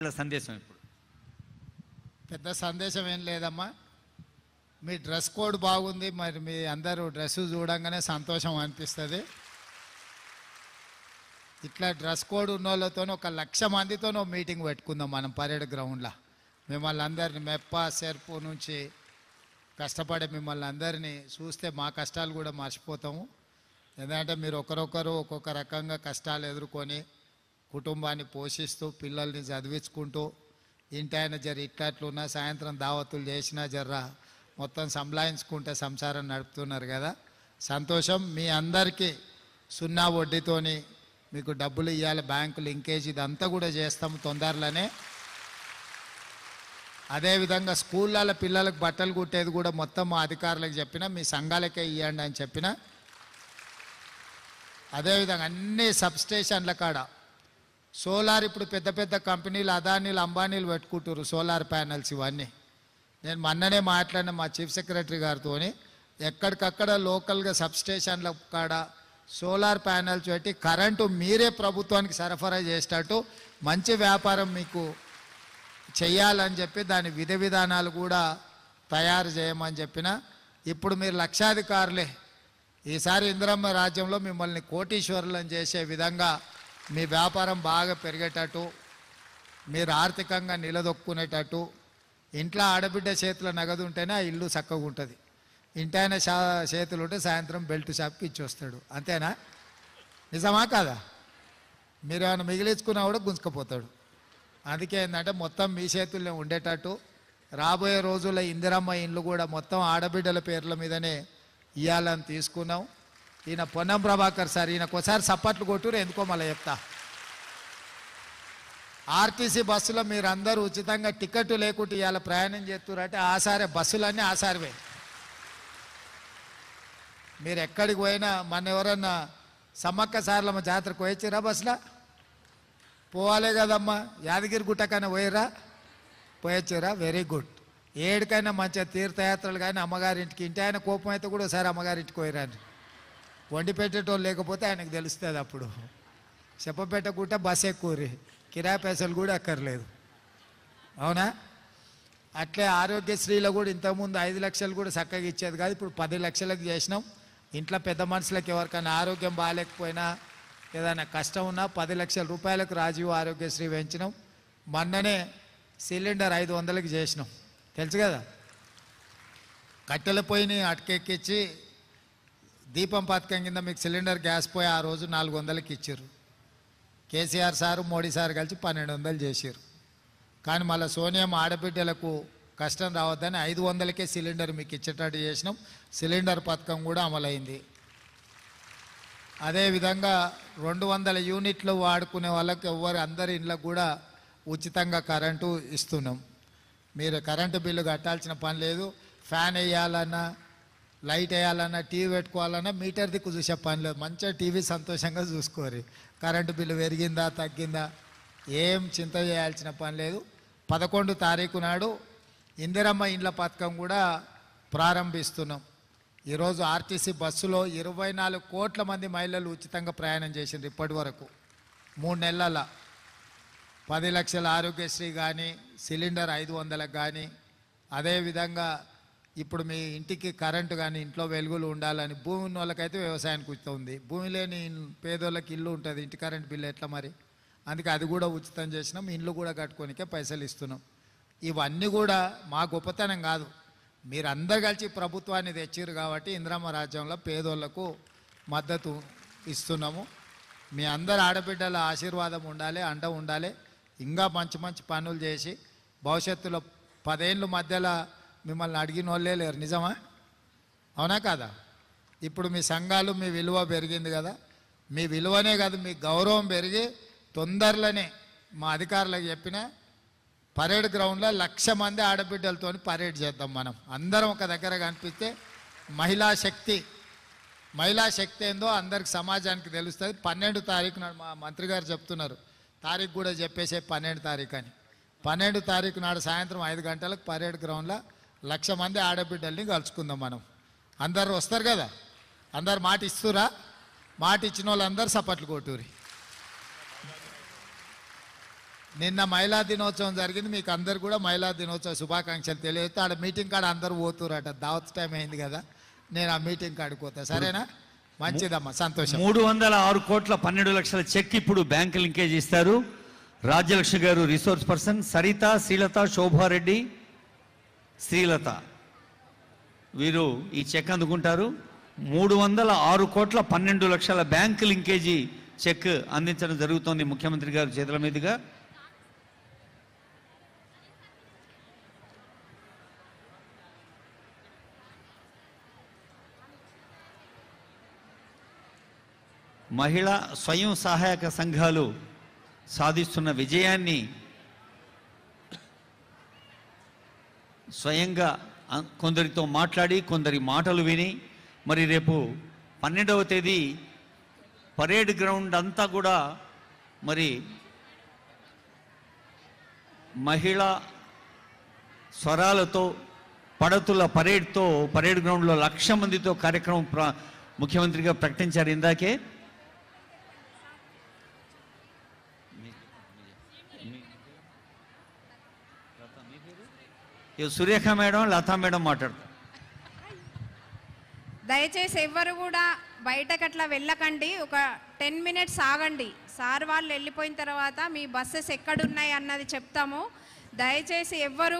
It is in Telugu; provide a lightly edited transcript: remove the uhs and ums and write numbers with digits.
సందేశం ఇప్పుడు పెద్ద సందేశం ఏం లేదమ్మా. మీ డ్రెస్ కోడ్ బాగుంది, మరి మీ అందరూ డ్రెస్సు చూడంగానే సంతోషం అనిపిస్తుంది. ఇట్లా డ్రెస్ కోడ్ ఉన్న వాళ్ళతో 1,00,000 మందితో మీటింగ్ పెట్టుకుందాం మనం పరేడ్ గ్రౌండ్లో. మిమ్మల్ని అందరినీ మెప్ప సెర్పు నుంచి కష్టపడే మిమ్మల్ని అందరినీ చూస్తే మా కష్టాలు కూడా మర్చిపోతాము. ఎందుకంటే మీరు ఒకరొకరు ఒక్కొక్క రకంగా కష్టాలు ఎదుర్కొని కుటుంబాన్ని పోషిస్తూ పిల్లల్ని చదివించుకుంటూ ఇంటి ఆయన జర ఇట్లట్లున్నా సాయంత్రం దావతులు చేసినా జర్రా మొత్తం సంలాయించుకుంటే సంసారం నడుపుతున్నారు కదా, సంతోషం. మీ అందరికీ 0 వడ్డీతోని మీకు డబ్బులు ఇవ్వాలి, బ్యాంకు లింకేజ్ ఇదంతా కూడా చేస్తాము తొందరలోనే. అదేవిధంగా స్కూళ్ళ పిల్లలకు బట్టలు కుట్టేది కూడా మొత్తం మా అధికారులకు చెప్పిన, మీ సంఘాలకే ఇవ్వండి అని చెప్పిన. అదేవిధంగా అన్ని సబ్స్టేషన్ల కాడ సోలార్, ఇప్పుడు పెద్ద పెద్ద కంపెనీలు అదానీలు అంబానీలు పెట్టుకుంటారు సోలార్ ప్యానెల్స్ ఇవన్నీ. నేను మొన్ననే మాట్లాడిన మా చీఫ్ సెక్రటరీ గారితో, ఎక్కడికక్కడ లోకల్గా సబ్స్టేషన్ల కాడ సోలార్ ప్యానెల్స్ పెట్టి కరెంటు మీరే ప్రభుత్వానికి సరఫరా చేసేటట్టు మంచి వ్యాపారం మీకు చెయ్యాలని చెప్పి దాని విధి విధానాలు కూడా తయారు చేయమని చెప్పిన. ఇప్పుడు మీరు లక్షాధికారులే. ఈసారి ఇందిరమ్మ రాజ్యంలో మిమ్మల్ని కోటీశ్వరులను చేసే విధంగా మీ వ్యాపారం బాగా పెరిగేటట్టు, మీరు ఆర్థికంగా నిలదొక్కునేటట్టు, ఇంట్లో ఆడబిడ్డ చేతుల నగదు ఉంటేనే ఆ ఇల్లు చక్కగా ఉంటుంది. ఇంటైన చేతులు ఉంటే సాయంత్రం బెల్ట్ షాప్కి ఇచ్చి వస్తాడు. అంతేనా? నిజమా కాదా? మీరు ఏమైనా మిగిలించుకున్నా కూడా గుంజుకపోతాడు. అందుకే ఏంటంటే మొత్తం మీ చేతుల్లో ఉండేటట్టు రాబోయే రోజుల్లో ఇందిరమ్మ ఇండ్లు కూడా మొత్తం ఆడబిడ్డల పేర్ల మీదనే ఇవ్వాలని తీసుకున్నాం. ఈయన పొన్నం ప్రభాకర్ సార్, ఈయనకు ఒకసారి సప్పట్లు కొట్టురు, ఎందుకో మళ్ళీ చెప్తా. ఆర్టీసీ బస్సులో మీరు అందరూ ఉచితంగా టికెట్ లేకుండా ఇవాళ ప్రయాణం చేస్తున్నారంటే ఆసారే బస్సులన్నీ ఆసారివే. మీరు ఎక్కడికి పోయినా, మన ఎవరన్నా సమ్మక్క సార్లమ్మ జాతరకు పోయొచ్చిరా బస్సులో? పోవాలే కదమ్మా. యాదగిరి గుట్టకైనా పోయిరా? పోయొచ్చిరా? Very good. ఏడికైనా మంచిగా తీర్థయాత్రలు కానీ అమ్మగారింటికి, ఇంటి ఆయన కోపం అయితే కూడా ఒకసారి అమ్మగారింటికి పోయిరాని. వండి పెట్టేటోళ్ళు లేకపోతే ఆయనకు తెలుస్తుంది. అప్పుడు చెప్పపెట్టకుంట బస్ ఎక్కువరి, కిరాయి పైసలు కూడా అక్కర్లేదు. అవునా? అట్లే ఆరోగ్యశ్రీలో కూడా ఇంతకుముందు 5 లక్షలు కూడా చక్కగా ఇచ్చేది కాదు, ఇప్పుడు 10 లక్షలకు చేసినాం. ఇంట్లో పెద్ద మనుషులకు ఎవరికైనా ఆరోగ్యం బాగాలేకపోయినా ఏదైనా కష్టం ఉన్నా 10 లక్షల రూపాయలకు రాజీవ్ ఆరోగ్యశ్రీ వేయించినాం. మొన్ననే సిలిండర్ 500కి చేసినాం, తెలుసు కదా. కట్టెల పొయ్యిని అటకెక్కించి దీపం పథకం కింద మీకు సిలిండర్ గ్యాస్ పోయి ఆ రోజు 400కి ఇచ్చారు. కేసీఆర్ సారు మోడీ సార్ కలిసి 1200 చేశారు. కానీ మళ్ళీ సోనియా ఆడబిడ్డలకు కష్టం రావద్దని 500కే సిలిండర్ మీకు ఇచ్చేటట్టు చేసినాం. సిలిండర్ పథకం కూడా అమలైంది. అదేవిధంగా 200 యూనిట్లు వాడుకునే వాళ్ళకి అందరి ఇళ్ళకు కూడా ఉచితంగా కరెంటు ఇస్తున్నాం. మీరు కరెంటు బిల్లు కట్టాల్సిన పని లేదు. ఫ్యాన్ వేయాలన్నా, లైట్ వేయాలన్నా, టీవీ పెట్టుకోవాలన్నా మీటర్ దిక్కు చూసే పని లేదు. మంచిగా టీవీ సంతోషంగా చూసుకోరు. కరెంటు బిల్లు పెరిగిందా తగ్గిందా ఏం చింత చేయాల్సిన పని లేదు. 11 తారీఖు నాడు ఇందిరమ్మ ఇండ్ల పథకం కూడా ప్రారంభిస్తున్నాం. ఈరోజు ఆర్టీసీ బస్సులో 24 కోట్ల మంది మహిళలు ఉచితంగా ప్రయాణం చేసిండ్రు ఇప్పటి వరకు 3 నెలల. 10 లక్షల ఆరోగ్యశ్రీ కానీ, సిలిండర్ 500లకు కానీ, అదేవిధంగా ఇప్పుడు మీ ఇంటికి కరెంటు కానీ, ఇంట్లో వెలుగులు ఉండాలని, భూమి ఉన్న వాళ్ళకైతే వ్యవసాయానికి ఉచితం ఉంది. భూమి లేని పేదోళ్ళకి ఇల్లు ఉంటుంది, ఇంటి కరెంటు బిల్లు ఎట్లా మరి? అందుకే అది కూడా ఉచితం చేసినాం. ఇండ్లు కూడా కట్టుకోనికే పైసలు ఇస్తున్నాం. ఇవన్నీ కూడా మా గొప్పతనం కాదు, మీరందరు కలిసి ప్రభుత్వాన్ని తెచ్చిరు కాబట్టి ఇందిరమ్మ రాజ్యంలో పేదోళ్లకు మద్దతు ఇస్తున్నాము. మీ అందరు ఆడబిడ్డల ఆశీర్వాదం ఉండాలి, అండ ఉండాలి. ఇంకా మంచి మంచి పనులు చేసి భవిష్యత్తులో 10 ఏళ్ళ మధ్యలో మిమ్మల్ని అడిగిన వాళ్ళే లేరు. నిజమా? అవునా కాదా? ఇప్పుడు మీ సంఘాలు, మీ విలువ పెరిగింది కదా. మీ విలువనే కాదు, మీ గౌరవం పెరిగి తొందరలోనే మా అధికారులకు చెప్పిన పరేడ్ గ్రౌండ్లో 1,00,000 మంది ఆడబిడ్డలతో పరేడ్ చేద్దాం. మనం అందరం ఒక దగ్గర కనిపిస్తే మహిళా శక్తి ఏందో అందరికి సమాజానికి తెలుస్తుంది. 12 తారీఖు నాడు మా మంత్రి గారు చెప్తున్నారు, తారీఖు కూడా చెప్పేసే 12 తారీఖు అని. 12 తారీఖు నాడు సాయంత్రం 5 గంటలకు పరేడ్ గ్రౌండ్లో 1,00,000 మంది ఆడబిడ్డల్ని కలుసుకుందాం మనం. అందరు వస్తారు కదా? అందరు మాట ఇస్తురా? మాట ఇచ్చిన వాళ్ళందరూ సపట్లు కొట్టూరి. నిన్న మహిళా దినోత్సవం జరిగింది, మీకు అందరు కూడా మహిళా దినోత్సవ శుభాకాంక్షలు తెలియజేస్తే ఆడ మీటింగ్ కాడ అందరూ పోతురట, దావత్ టైం అయింది కదా, నేను ఆ మీటింగ్ కాడికి పోతా. సరేనా? మంచిదమ్మా, సంతోషం. 306 కోట్ల 12 లక్షల చెక్ ఇప్పుడు బ్యాంక్ లింకేజ్ ఇస్తారు. రాజ్యలక్ష్మి గారు రిసోర్స్ పర్సన్, సరిత, శ్రీలత, శోభారెడ్డి, శ్రీలత వీరు ఈ చెక్ అందుకుంటారు. 306 కోట్ల 12 లక్షల బ్యాంక్ లింకేజీ చెక్ అందించడం జరుగుతోంది ముఖ్యమంత్రి గారి చేతుల మీదుగా. మహిళా స్వయం సహాయక సంఘాలు సాధిస్తున్న విజయాన్ని స్వయంగా కొందరితో మాట్లాడి కొందరి మాటలు విని మరి రేపు 12వ తేదీ పరేడ్ గ్రౌండ్ అంతా కూడా మరి మహిళా స్వరాలతో పడతుల పరేడ్తో పరేడ్ గ్రౌండ్లో 1,00,000 మందితో కార్యక్రమం ముఖ్యమంత్రిగా ప్రకటించారు ఇందాకే. సురేఖ మేడం, లతా మేడం మాట్లాడతారు. దయచేసి ఎవ్వరు కూడా బయటకు అట్లా వెళ్ళకండి, ఒక 10 మినిట్స్ ఆగండి. సార్ వాళ్ళు వెళ్ళిపోయిన తర్వాత మీ బస్సెస్ ఎక్కడున్నాయి అన్నది చెప్తాము. దయచేసి ఎవ్వరు